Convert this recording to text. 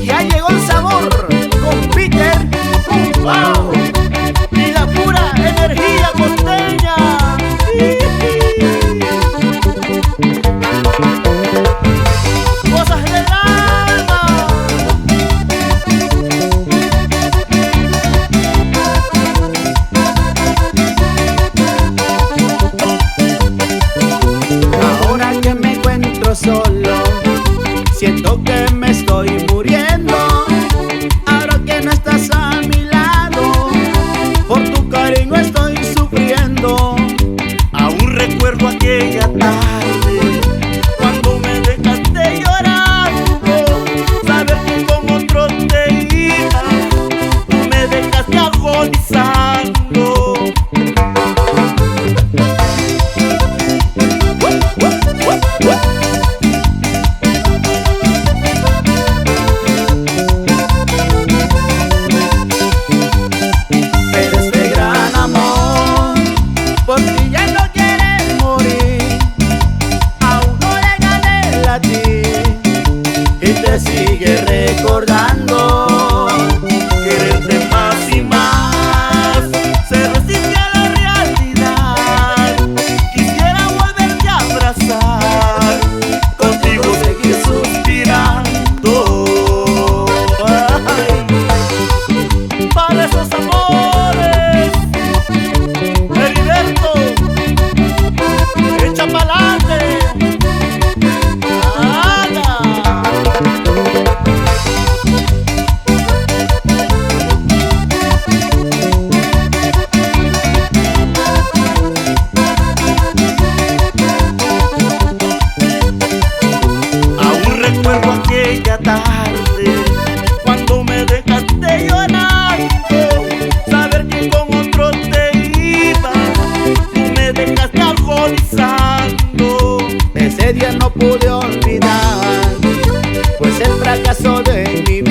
Ya llegó el sabor con Peter. ¡Wow! Y la pura energía costeña. Cosas del alma. Ahora que me encuentro solo, siento que me estoy muriendo. Ahora que no estás a mi lado, por tu cariño estoy sufriendo. Aún recuerdo aquella tarde cuando me dejaste llorando, saber que con otro te ibas, tú me dejaste agonizando. Pero este gran amor por ti ya no quiere morir. Aún no le gané el latir y te sigue recordando. Quererte más y más se resiste a la realidad. Quisiera volverte a abrazar, contigo seguir suspirando. Ay, para esos amores, Heriberto, echa pa'lante. Haga. Aún recuerdo aquella tarde cuando me dejaste llorando, saber que con otro te ibas, tú me dejaste agonizando. Ese día no pude olvidar, pues el fracaso de mi